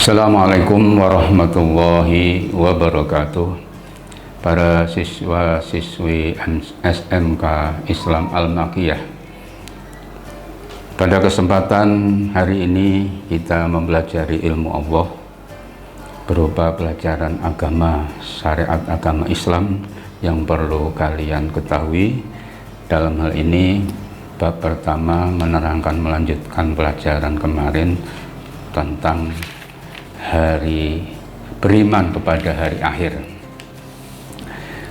Assalamualaikum warahmatullahi wabarakatuh. Para siswa-siswi SMK Islam Al-Makiyah, pada kesempatan hari ini kita mempelajari ilmu Allah berupa pelajaran agama, syariat agama Islam yang perlu kalian ketahui. Dalam hal ini bab pertama melanjutkan pelajaran kemarin tentang beriman kepada hari akhir.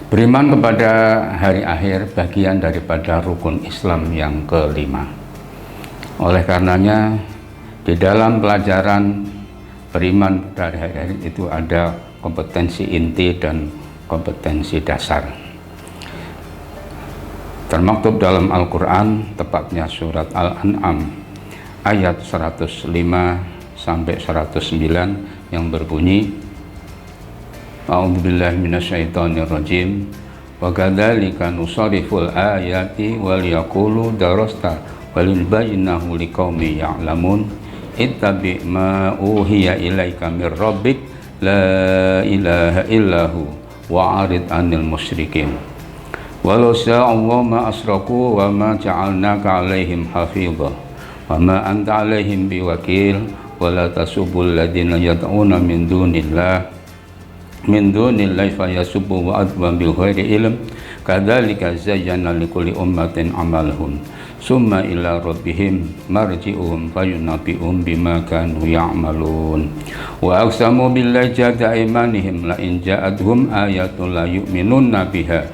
Beriman kepada hari akhir bagian daripada rukun Islam yang kelima. Oleh karenanya di dalam pelajaran beriman pada hari akhir itu ada kompetensi inti dan kompetensi dasar. Termaktub dalam Al-Quran, tepatnya surat Al-An'am ayat 105 sampai 109 yang berbunyi, A'udzubillahi minasyaitonirrajim, wa kadzalika nusarriful ayati wal yaqulu darasta walil bayyinahu liqaumin ya'lamun ittabi ma uhiya ilaika mir rabbik la ilaha illahu wa arid anil musyrikin walau sya'allahu ma asraku wa ma ja'alnaka 'alaihim hafidha wa ma anta 'alaihim biwakil wala tasubul ladina yad'una min dunillahi fayasubbu adwan bil ghairi ilm kadzalika zayyana likulli ummatin amalahum summa ila rabbihim marji'uhum fayunabbi'uhum bima kanu ya'malun wa aqsamu billahi jahda aymanihim la in ja'atuhum ayatun la yu'minunna biha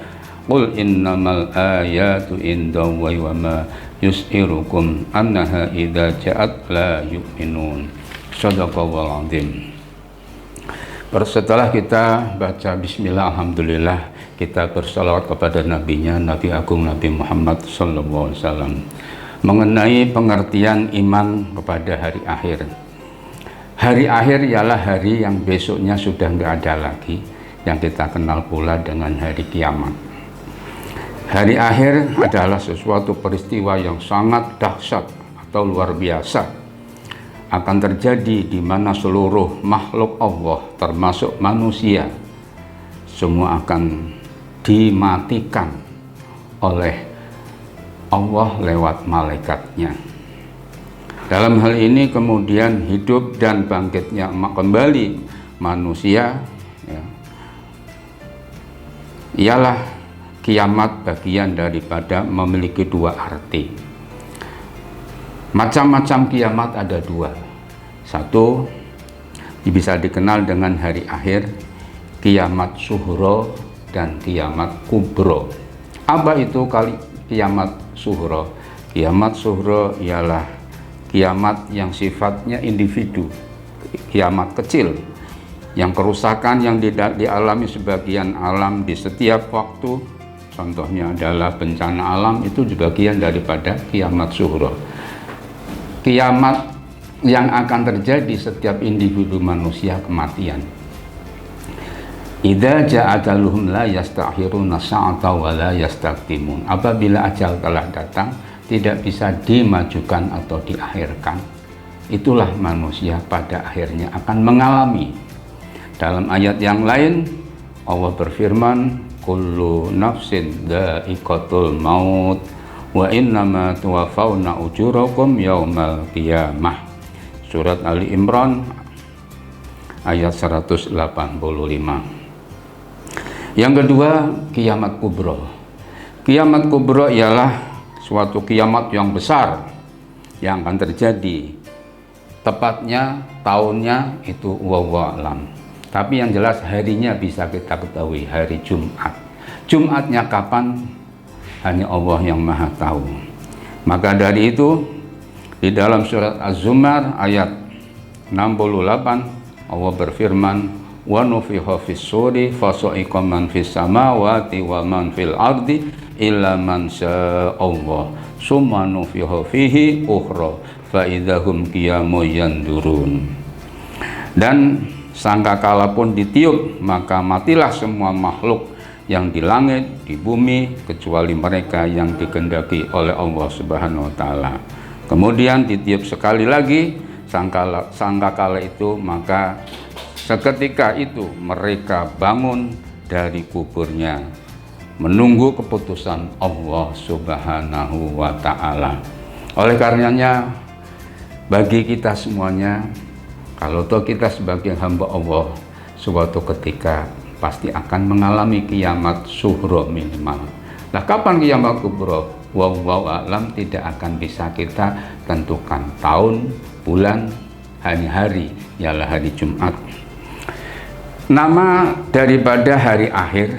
qul innamal ayatu indallahi wa ma yus'irukum annaha idza ja'at la yu'minun. Shadaqallahul azim. Setelah kita baca bismillah, alhamdulillah, kita bersalawat kepada nabinya, Nabi Agung Nabi Muhammad sallallahu alaihi wasallam, mengenai pengertian iman kepada hari akhir. Hari akhir ialah hari yang besoknya sudah nggak ada lagi, yang kita kenal pula dengan hari kiamat. Hari akhir adalah sesuatu peristiwa yang sangat dahsyat atau luar biasa akan terjadi di mana seluruh makhluk Allah termasuk manusia semua akan dimatikan oleh Allah lewat malaikatnya. Dalam hal ini kemudian hidup dan bangkitnya kembali manusia ialah kiamat bagian daripada memiliki dua arti. Macam-macam kiamat ada dua. Satu bisa dikenal dengan hari akhir, kiamat suhro dan kiamat kubro. Apa itu kiamat suhro? Kiamat suhro ialah kiamat yang sifatnya individu, kiamat kecil, yang kerusakan yang dialami sebagian alam di setiap waktu. Contohnya adalah bencana alam, itu juga bagian daripada kiamat suhro. Kiamat yang akan terjadi setiap individu manusia, kematian. Idza ja'a ajaluhum la yastakhiruna sa'ata wa la yastaqdimun. Apabila ajal telah datang, tidak bisa dimajukan atau diakhirkan. Itulah manusia pada akhirnya akan mengalami. Dalam ayat yang lain Allah berfirman, kullu nafsin dha'iqatul maut wa innama tuwaffawna ujurakum yaumal qiyamah. Surat Ali Imran ayat 185. Yang kedua, kiamat kubro. Kiamat kubro ialah suatu kiamat yang besar yang akan terjadi. Tepatnya tahunnya itu wallahu a'lam. Tapi yang jelas harinya bisa kita ketahui, hari Jumat. Jumatnya kapan? Hanya Allah yang Maha tahu. Maka dari itu di dalam surat Az-Zumar ayat 68 Allah berfirman, wa nufiha fis-suri fasa'iqa man fis samawati wa man fil ardi illa man sya'allah summa nufiha fihi ukhra fa idzahum qiyamun yandurun. Dan sangkakala pun ditiup, maka matilah semua makhluk yang di langit, di bumi, kecuali mereka yang dikehendaki oleh Allah Subhanahu wa Ta'ala. Kemudian ditiup sekali lagi, sangkakala itu, maka seketika itu mereka bangun dari kuburnya menunggu keputusan Allah Subhanahu wa Ta'ala. Oleh karenanya, bagi kita semuanya, kalau toh kita sebagai hamba Allah, suatu ketika pasti akan mengalami kiamat sughra minimal. Nah, kapan kiamat kubra? Wallahu a'lam, tidak akan bisa kita tentukan tahun, bulan, hanya hari, ialah hari Jumat. Nama daripada hari akhir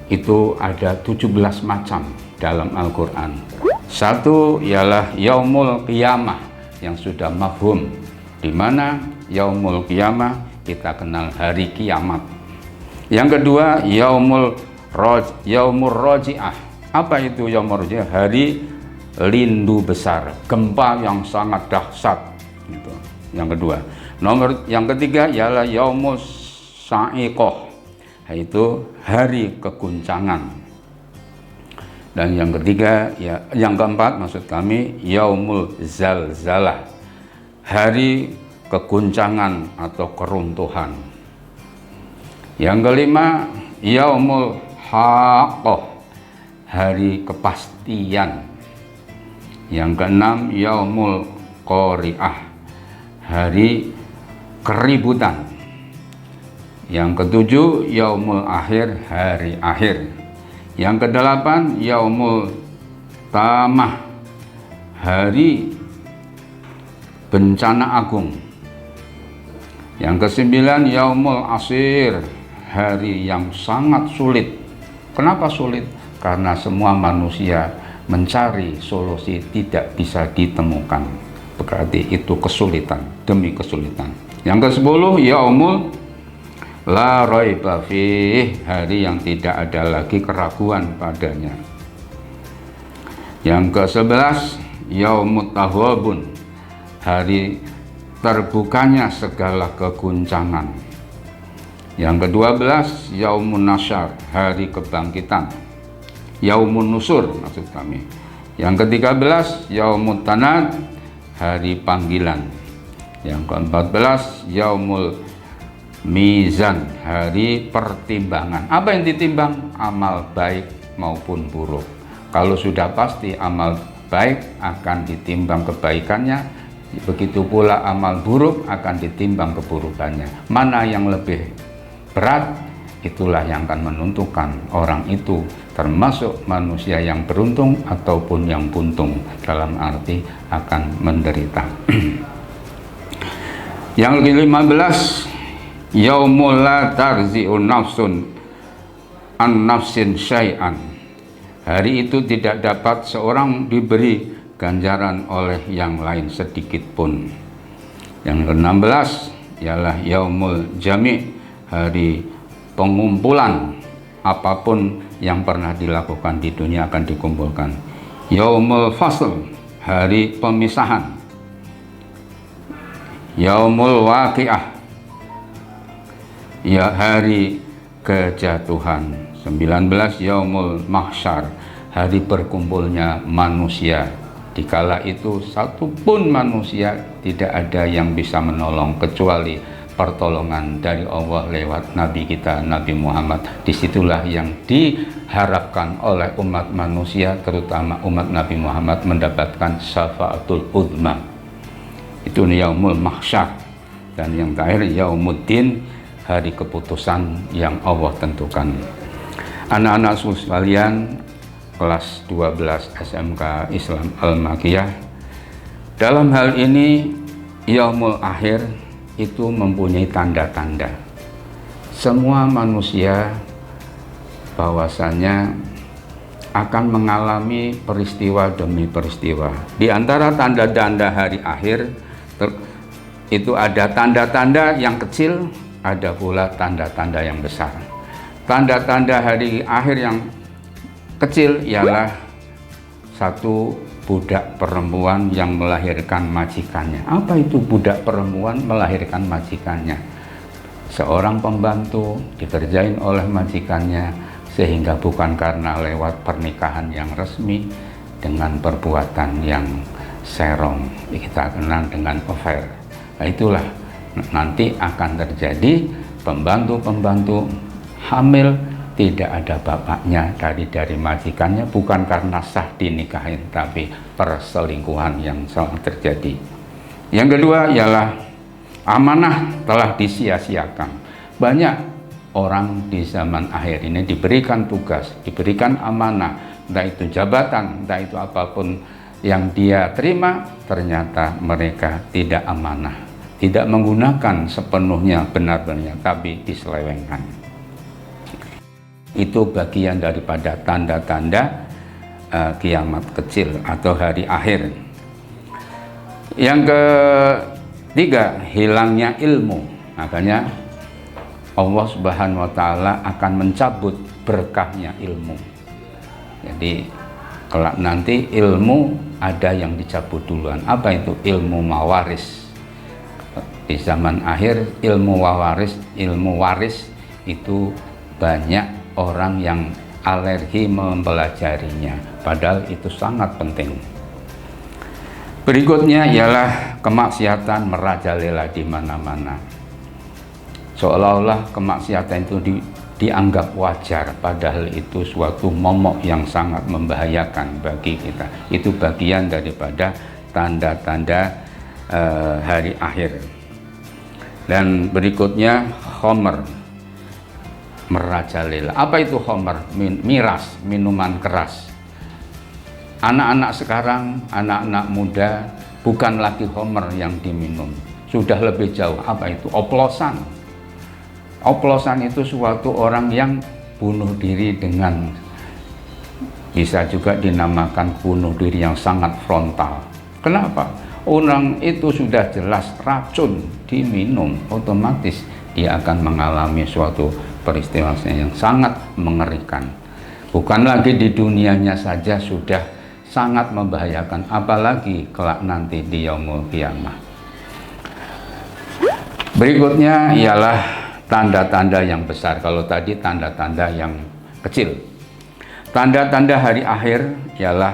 itu ada 17 macam dalam Al-Quran. Satu ialah Yaumul Qiyamah yang sudah mafhum, di mana Yaumul Qiyamah kita kenal hari kiamat. Yang kedua Yaumur Roji'ah. Apa itu Yaumur Roji'ah? Hari lindu besar, gempa yang sangat dahsyat. Gitu. Yang kedua. Yang ketiga ialah Yaumus Sa'iqah, yaitu hari keguncangan. Dan yang ketiga, yang keempat maksud kami Yaumul Zalzalah, hari keguncangan atau keruntuhan. Yang kelima Yaumul Haqqah, hari kepastian. Yang keenam Yaumul Qari'ah, hari keributan. Yang ketujuh Yaumul Akhir, hari akhir. Yang kedelapan Yaumul Tamah, hari bencana agung. Yang kesembilan Yaumul Asir, hari yang sangat sulit. Kenapa sulit? Karena semua manusia mencari solusi tidak bisa ditemukan. Berarti itu kesulitan demi kesulitan. Yang ke-10 Yaumul La Raiba Fih, hari yang tidak ada lagi keraguan padanya. Yang ke-11 Yaumut Taghabun, hari terbukanya segala keguncangan. Yang ke-12 Yaumun Nasyar, hari kebangkitan. Yaumun Nusur maksud kami. Yang ke-13 Yaumut Tanad, hari panggilan. Yang ke-14 Yaumul Mizan, hari pertimbangan. Apa yang ditimbang? Amal baik maupun buruk. Kalau sudah pasti amal baik akan ditimbang kebaikannya, begitu pula amal buruk akan ditimbang keburukannya. Mana yang lebih berat, itulah yang akan menentukan orang itu termasuk manusia yang beruntung ataupun yang buntung, dalam arti akan menderita. Yang ke-15 Yaumul la tarzi'u nafsun an nafsin syai'an, hari itu tidak dapat seorang diberi ganjaran oleh yang lain sedikit pun. Yang ke-16 ialah Yaumul Jami', hari pengumpulan. Apapun yang pernah dilakukan di dunia akan dikumpulkan. Yaumul Fasl, hari pemisahan. Yaumul Waqi'ah, ya hari kejatuhan. 19 Yaumul Mahsyar, hari berkumpulnya manusia. Dikala itu satupun manusia tidak ada yang bisa menolong kecuali pertolongan dari Allah lewat Nabi kita Nabi Muhammad. Disitulah yang diharapkan oleh umat manusia, terutama umat Nabi Muhammad, mendapatkan syafaatul uzma. Itu Yaumul Mahsyar. Dan yang terakhir Yaumuddin, hari keputusan yang Allah tentukan. Anak-anak sekalian kelas 12 SMK Islam Al-Makiyah, dalam hal ini Yaumul Akhir itu mempunyai tanda-tanda. Semua manusia bahwasanya akan mengalami peristiwa demi peristiwa. Di antara tanda-tanda hari akhir itu ada tanda-tanda yang kecil, ada pula tanda-tanda yang besar. Tanda-tanda hari akhir yang kecil ialah satu, budak perempuan yang melahirkan majikannya. Apa itu budak perempuan melahirkan majikannya? Seorang pembantu dikerjain oleh majikannya, sehingga bukan karena lewat pernikahan yang resmi, dengan perbuatan yang serong, kita kenal dengan over. Nah, itulah nanti akan terjadi pembantu-pembantu hamil tidak ada bapaknya dari majikannya, bukan karena sah dinikahin, tapi perselingkuhan yang selalu terjadi. Yang kedua ialah amanah telah disia-siakan. Banyak orang di zaman akhir ini diberikan tugas, diberikan amanah, entah itu jabatan, entah itu apapun yang dia terima, ternyata mereka tidak amanah, tidak menggunakan sepenuhnya benar-benarnya, tapi diselewengkan. Itu bagian daripada tanda-tanda kiamat kecil atau hari akhir. Yang ketiga, hilangnya ilmu. Makanya Allah Subhanahu wa Ta'ala akan mencabut berkahnya ilmu. Jadi kelak nanti ilmu ada yang dicabut duluan. Apa itu? Ilmu mawaris. Di zaman akhir ilmu waris itu banyak orang yang alergi mempelajarinya, padahal itu sangat penting. Berikutnya ialah kemaksiatan merajalela di mana-mana. Seolah-olah kemaksiatan itu dianggap wajar, padahal itu suatu momok yang sangat membahayakan bagi kita. Itu bagian daripada tanda-tanda hari akhir. Dan berikutnya khomer, merajalela. Apa itu khomer? Miras, minuman keras. Anak-anak sekarang, anak-anak muda, bukan lagi khomer yang diminum, sudah lebih jauh. Apa itu? Oplosan. Oplosan itu suatu orang yang bunuh diri dengan, bisa juga dinamakan bunuh diri yang sangat frontal. Kenapa? Orang itu sudah jelas racun diminum, otomatis dia akan mengalami suatu peristiwa yang sangat mengerikan. Bukan lagi di dunianya saja sudah sangat membahayakan, apalagi kelak nanti di yaumul qiyamah. Berikutnya ialah tanda-tanda yang besar. Kalau tadi tanda-tanda yang kecil, tanda-tanda hari akhir ialah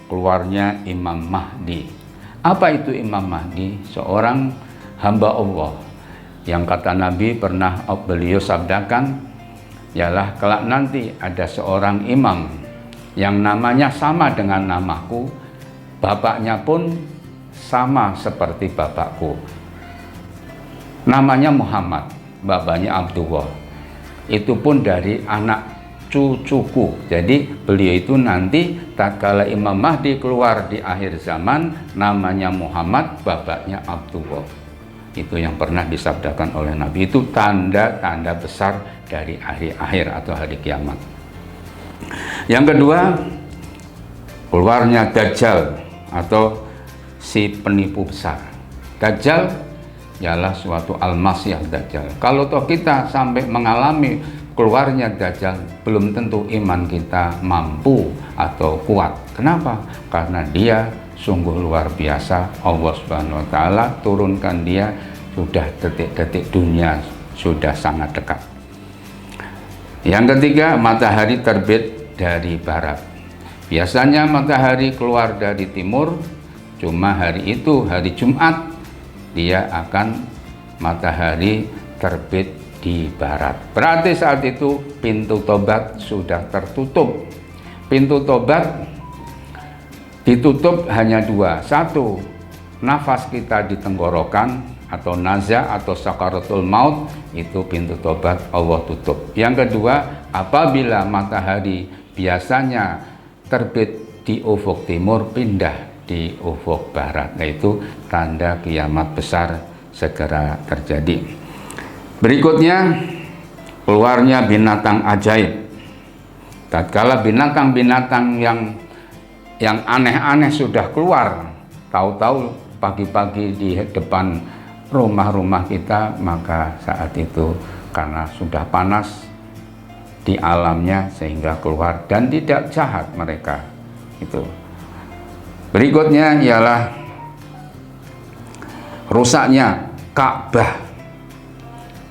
keluarnya Imam Mahdi. Apa itu Imam Mahdi? Seorang hamba Allah yang kata Nabi pernah beliau sabdakan, ialah kelak nanti ada seorang imam yang namanya sama dengan namaku, bapaknya pun sama seperti bapakku. Namanya Muhammad, bapaknya Abdullah. Itu pun dari anak cucuku. Jadi beliau itu nanti tatkala Imam Mahdi keluar di akhir zaman, namanya Muhammad, bapaknya Abdullah. Itu yang pernah disabdakan oleh Nabi. Itu tanda-tanda besar dari hari akhir atau hari kiamat. Yang kedua, keluarnya Dajjal atau si penipu besar. Dajjal ialah suatu al-Masih Dajjal. Kalau toh kita sampai mengalami keluarnya Dajjal, belum tentu iman kita mampu atau kuat. Kenapa? Karena dia sungguh luar biasa. Allah Subhanahu wa Ta'ala turunkan dia, sudah detik-detik dunia sudah sangat dekat. Yang ketiga, matahari terbit dari barat. Biasanya matahari keluar dari timur, cuma hari itu, hari Jumat, dia akan matahari terbit di barat. Berarti saat itu pintu tobat sudah tertutup. Pintu tobat ditutup hanya dua. Satu, nafas kita di tenggorokan atau naza atau sakaratul maut, itu pintu tobat Allah tutup. Yang kedua, apabila matahari biasanya terbit di ufuk timur, pindah di ufuk barat, yaitu tanda kiamat besar segera terjadi. Berikutnya, keluarnya binatang ajaib. Tatkala binatang-binatang yang aneh-aneh sudah keluar, tahu-tahu pagi-pagi di depan rumah-rumah kita, maka saat itu karena sudah panas di alamnya sehingga keluar, dan tidak jahat mereka itu. Berikutnya ialah rusaknya Ka'bah.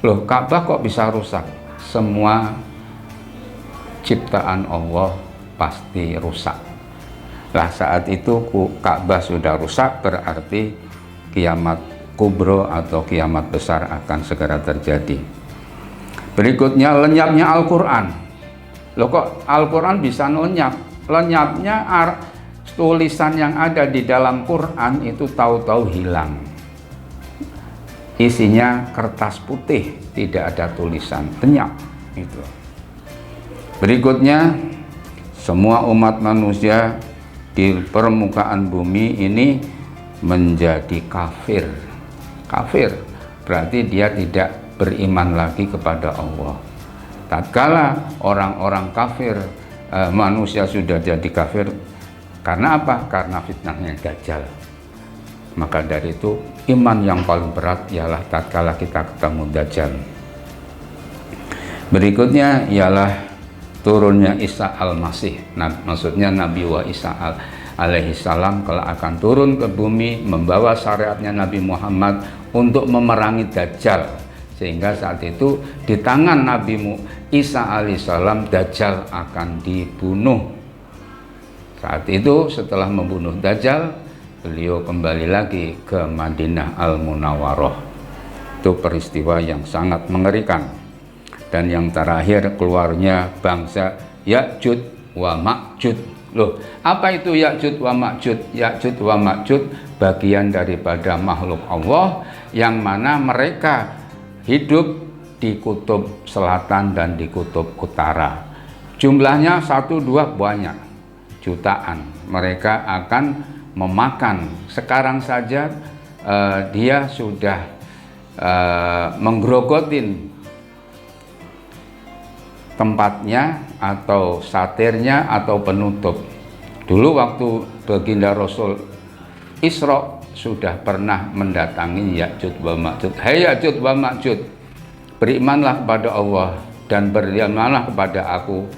Loh, Ka'bah kok bisa rusak? Semua ciptaan Allah pasti rusak. Lah saat itu Ka'bah sudah rusak, berarti kiamat kubro atau kiamat besar akan segera terjadi. Berikutnya lenyapnya Al-Quran. Loh kok Al-Quran bisa lenyap? Lenyapnya tulisan yang ada di dalam Quran itu tahu-tahu hilang. Isinya kertas putih, tidak ada tulisan, lenyap itu. Berikutnya semua umat manusia di permukaan bumi ini menjadi kafir. Kafir berarti dia tidak beriman lagi kepada Allah. Tatkala orang-orang kafir, manusia sudah jadi kafir, karena apa? Karena fitnahnya Dajjal. Maka dari itu iman yang paling berat ialah tatkala kita ketemu Dajjal. Berikutnya ialah turunnya Isa al-Masih, maksudnya Nabi wa Isa alaihi salam kalau akan turun ke bumi membawa syariatnya Nabi Muhammad untuk memerangi Dajjal, sehingga saat itu di tangan Nabi Isa alaihi salam Dajjal akan dibunuh. Saat itu setelah membunuh Dajjal, beliau kembali lagi ke Madinah Al-Munawwarah. Itu peristiwa yang sangat mengerikan. Dan yang terakhir keluarnya bangsa Ya'jud wa Ma'jud. Loh, apa itu Ya'jud wa Ma'jud? Ya'jud wa Ma'jud bagian daripada makhluk Allah yang mana mereka hidup di kutub selatan dan di kutub utara. Jumlahnya 1-2 banyak, jutaan. Mereka akan memakan. Sekarang saja dia sudah menggerogotin tempatnya atau satirnya atau penutup. Dulu waktu baginda Rasul Isra sudah pernah mendatangi Ya'jud wa Ma'jud. Hai Ya'jud wa Ma'jud, berimanlah kepada Allah dan berimanlah kepada aku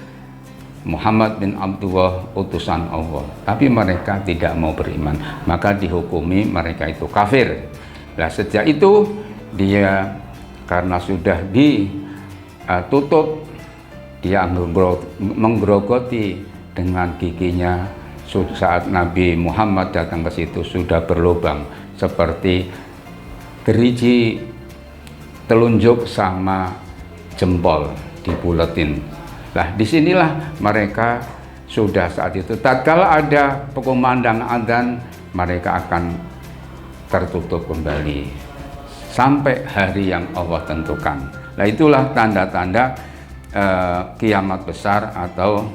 Muhammad bin Abdullah, utusan Allah. Tapi mereka tidak mau beriman, maka dihukumi mereka itu kafir. Nah sejak itu dia karena sudah ditutup, dia menggerogoti dengan giginya. Saat Nabi Muhammad datang ke situ sudah berlubang seperti gerigi telunjuk sama jempol dibuletin. Nah disinilah mereka sudah saat itu tatkala ada pekumandang adzan mereka akan tertutup kembali sampai hari yang Allah tentukan. Nah itulah tanda-tanda kiamat besar atau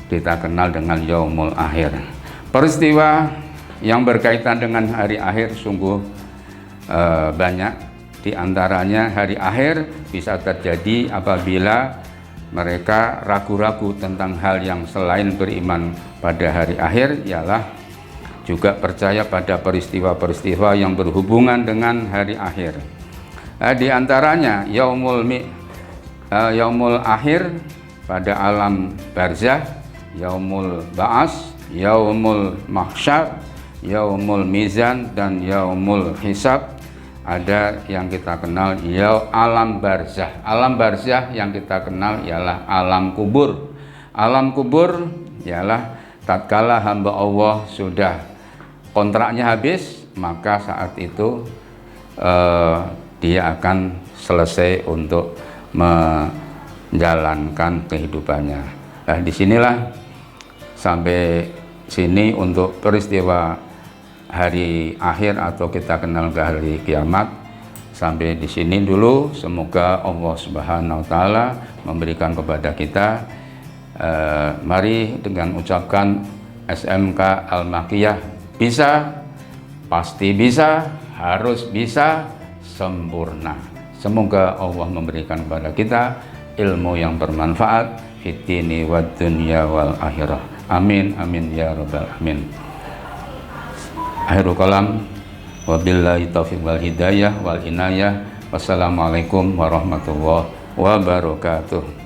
kita kenal dengan Yaumul Akhir. Peristiwa yang berkaitan dengan hari akhir sungguh banyak. Di antaranya hari akhir bisa terjadi apabila mereka ragu-ragu tentang hal yang selain beriman pada hari akhir, ialah juga percaya pada peristiwa-peristiwa yang berhubungan dengan hari akhir. Di antaranya Yaumul Akhir pada alam barzah, Yaumul Ba'as, Yaumul Mahsyar, Yaumul Mizan, dan Yaumul Hisab. Ada yang kita kenal alam barzah. Alam barzah yang kita kenal ialah alam kubur. Alam kubur ialah tatkala hamba Allah sudah kontraknya habis, maka saat itu dia akan selesai untuk menjalankan kehidupannya. Nah, disinilah sampai sini untuk peristiwa hari akhir atau kita kenal hari kiamat. Sampai di sini dulu. Semoga Allah Subhanahu wa taala memberikan kepada kita mari dengan ucapkan SMK Al-Makkiyah bisa, pasti bisa, harus bisa, sempurna. Semoga Allah memberikan kepada kita ilmu yang bermanfaat fid dini wad dunya wal akhirah. Amin amin ya rabbal alamin. Akhirul kalam, wabillahi taufiq wal hidayah wal inayah. Wassalamualaikum warahmatullahi wabarakatuh.